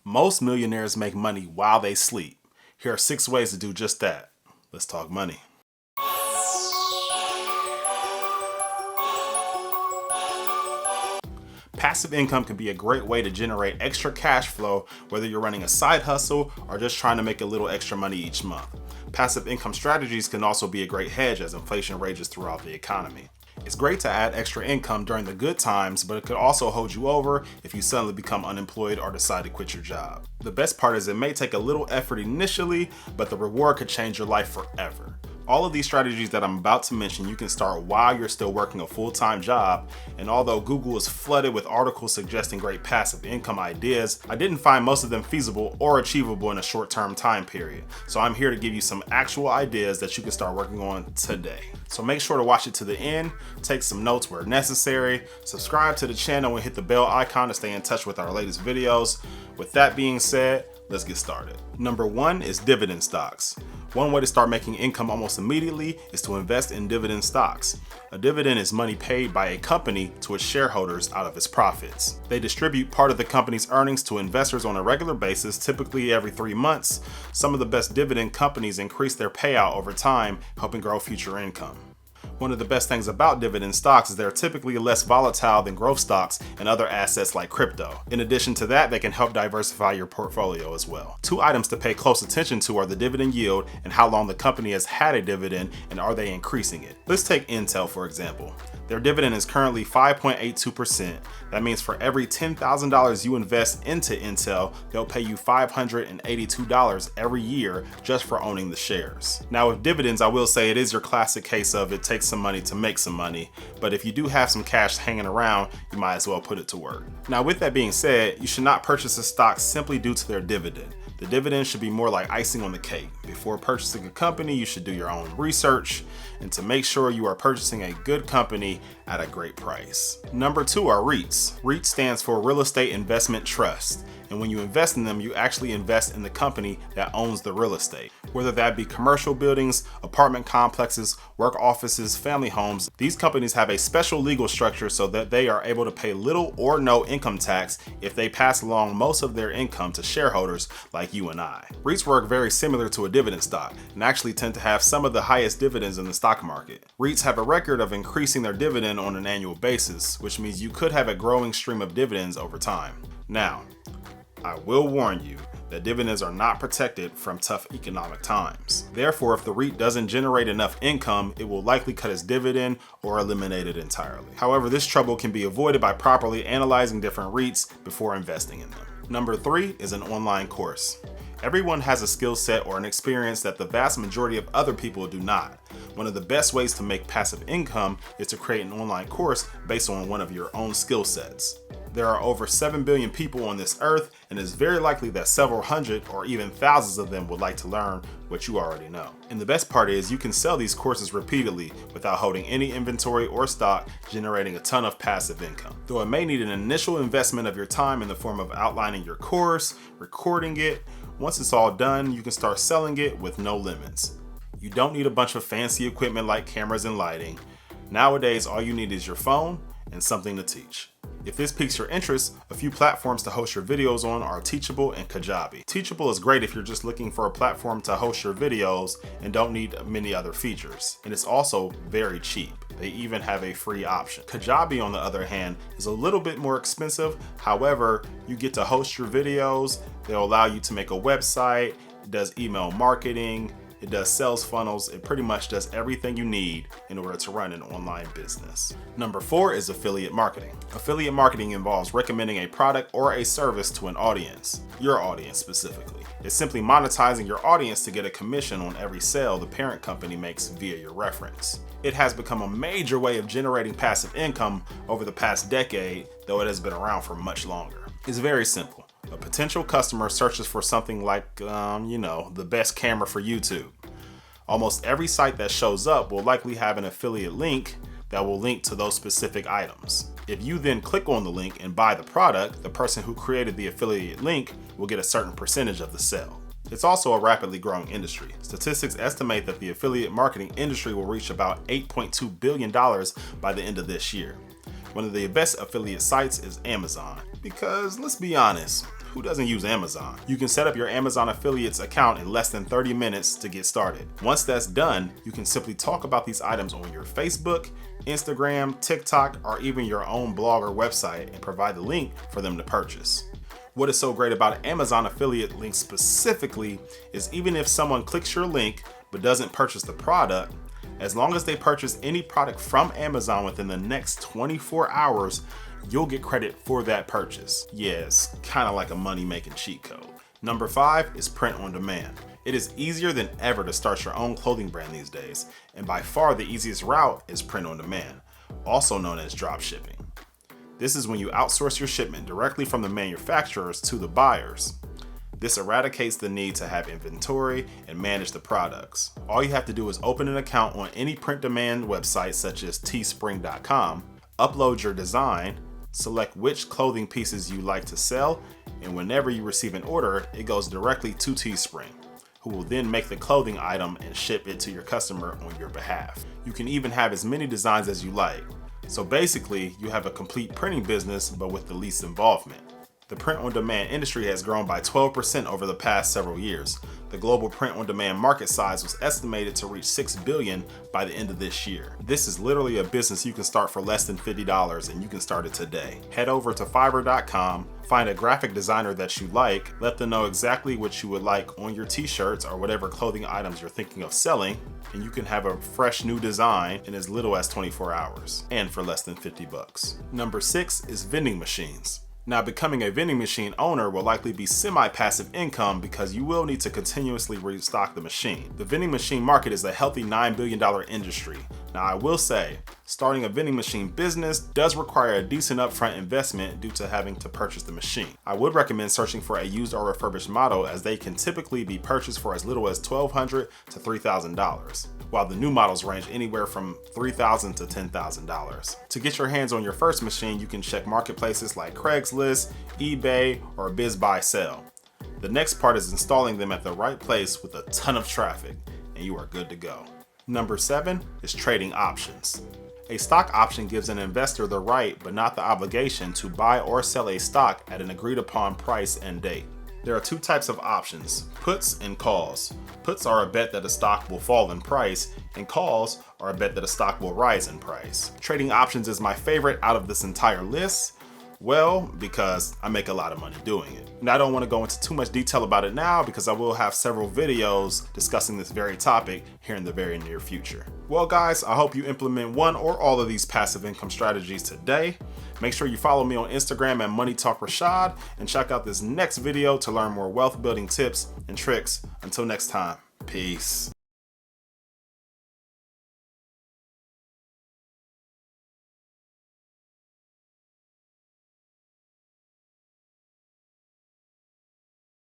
Most millionaires make money while they sleep. Here are 6 ways to do just that. Let's talk money. Passive income can be a great way to generate extra cash flow, whether you're running a side hustle or just trying to make a little extra money each month. Passive income strategies can also be a great hedge as inflation rages throughout the economy. It's great to add extra income during the good times, but it could also hold you over if you suddenly become unemployed or decide to quit your job. The best part is it may take a little effort initially, but the reward could change your life forever. All of these strategies that I'm about to mention you can start while you're still working a full-time job, and although Google is flooded with articles suggesting great passive income ideas, I didn't find most of them feasible or achievable in a short-term time period. So I'm here to give you some actual ideas that you can start working on today. So make sure to watch it to the end, take some notes where necessary, subscribe to the channel and hit the bell icon to stay in touch with our latest videos. With that being said, let's get started. Number 1 is dividend stocks. One way to start making income almost immediately is to invest in dividend stocks. A dividend is money paid by a company to its shareholders out of its profits. They distribute part of the company's earnings to investors on a regular basis, typically every 3 months. Some of the best dividend companies increase their payout over time, helping grow future income. One of the best things about dividend stocks is they're typically less volatile than growth stocks and other assets like crypto. In addition to that, they can help diversify your portfolio as well. 2 items to pay close attention to are the dividend yield and how long the company has had a dividend and are they increasing it. Let's take Intel for example. Their dividend is currently 5.82%. That means for every $10,000 you invest into Intel, they'll pay you $582 every year just for owning the shares. Now with dividends, I will say it is your classic case of it takes some money to make some money, but if you do have some cash hanging around, you might as well put it to work. Now with that being said, you should not purchase a stock simply due to their dividend. The dividend should be more like icing on the cake. Before purchasing a company, you should do your own research and to make sure you are purchasing a good company at a great price. Number 2 are REITs. REIT stands for Real Estate Investment Trust. And when you invest in them, you actually invest in the company that owns the real estate. Whether that be commercial buildings, apartment complexes, work offices, family homes, these companies have a special legal structure so that they are able to pay little or no income tax if they pass along most of their income to shareholders like you and I. REITs work very similar to a dividend stock and actually tend to have some of the highest dividends in the stock market. REITs have a record of increasing their dividend on an annual basis, which means you could have a growing stream of dividends over time. Now, I will warn you that dividends are not protected from tough economic times. Therefore, if the REIT doesn't generate enough income, it will likely cut its dividend or eliminate it entirely. However, this trouble can be avoided by properly analyzing different REITs before investing in them. Number 3 is an online course. Everyone has a skill set or an experience that the vast majority of other people do not. One of the best ways to make passive income is to create an online course based on one of your own skill sets. There are over 7 billion people on this earth, and it's very likely that several hundred or even thousands of them would like to learn what you already know. And the best part is you can sell these courses repeatedly without holding any inventory or stock, generating a ton of passive income. Though it may need an initial investment of your time in the form of outlining your course, recording it, once it's all done, you can start selling it with no limits. You don't need a bunch of fancy equipment like cameras and lighting. Nowadays, all you need is your phone and something to teach. If this piques your interest, a few platforms to host your videos on are Teachable and Kajabi. Teachable is great if you're just looking for a platform to host your videos and don't need many other features. And it's also very cheap. They even have a free option. Kajabi, on the other hand, is a little bit more expensive. However, you get to host your videos. They'll allow you to make a website. It does email marketing. It does sales funnels. It pretty much does everything you need in order to run an online business. Number 4 is affiliate marketing. Affiliate marketing involves recommending a product or a service to an audience, your audience specifically. It's simply monetizing your audience to get a commission on every sale the parent company makes via your reference. It has become a major way of generating passive income over the past decade, though it has been around for much longer. It's very simple. A potential customer searches for something like, the best camera for YouTube. Almost every site that shows up will likely have an affiliate link that will link to those specific items. If you then click on the link and buy the product, the person who created the affiliate link will get a certain percentage of the sale. It's also a rapidly growing industry. Statistics estimate that the affiliate marketing industry will reach about $8.2 billion by the end of this year. One of the best affiliate sites is Amazon, because let's be honest, who doesn't use Amazon? You can set up your Amazon affiliates account in less than 30 minutes to get started. Once that's done, you can simply talk about these items on your Facebook, Instagram, TikTok, or even your own blog or website and provide the link for them to purchase. What is so great about Amazon affiliate links specifically is even if someone clicks your link but doesn't purchase the product, as long as they purchase any product from Amazon within the next 24 hours, you'll get credit for that purchase. Yeah, it's kind of like a money-making cheat code. Number 5 is print on demand. It is easier than ever to start your own clothing brand these days, and by far the easiest route is print on demand, also known as drop shipping. This is when you outsource your shipment directly from the manufacturers to the buyers. This eradicates the need to have inventory and manage the products. All you have to do is open an account on any print demand website such as teespring.com, upload your design, select which clothing pieces you like to sell, and whenever you receive an order, it goes directly to Teespring, who will then make the clothing item and ship it to your customer on your behalf. You can even have as many designs as you like. So basically, you have a complete printing business, but with the least involvement. The print-on-demand industry has grown by 12% over the past several years. The global print-on-demand market size was estimated to reach $6 billion by the end of this year. This is literally a business you can start for less than $50, and you can start it today. Head over to Fiverr.com, find a graphic designer that you like, let them know exactly what you would like on your t-shirts or whatever clothing items you're thinking of selling, and you can have a fresh new design in as little as 24 hours, and for less than 50 bucks. Number 6 is vending machines. Now, becoming a vending machine owner will likely be semi-passive income because you will need to continuously restock the machine. The vending machine market is a healthy $9 billion industry. Now, I will say, starting a vending machine business does require a decent upfront investment due to having to purchase the machine. I would recommend searching for a used or refurbished model, as they can typically be purchased for as little as $1,200 to $3,000, while the new models range anywhere from $3,000 to $10,000. To get your hands on your first machine, you can check marketplaces like Craigslist, eBay, or BizBuySell. The next part is installing them at the right place with a ton of traffic, and you are good to go. Number 7 is trading options. A stock option gives an investor the right, but not the obligation, to buy or sell a stock at an agreed upon price and date. There are 2 types of options, puts and calls. Puts are a bet that a stock will fall in price, and calls are a bet that a stock will rise in price. Trading options is my favorite out of this entire list. Well, because I make a lot of money doing it. And I don't want to go into too much detail about it now because I will have several videos discussing this very topic here in the very near future. Well guys, I hope you implement one or all of these passive income strategies today. Make sure you follow me on Instagram at Money Talk Rashad, and check out this next video to learn more wealth building tips and tricks. Until next time, peace.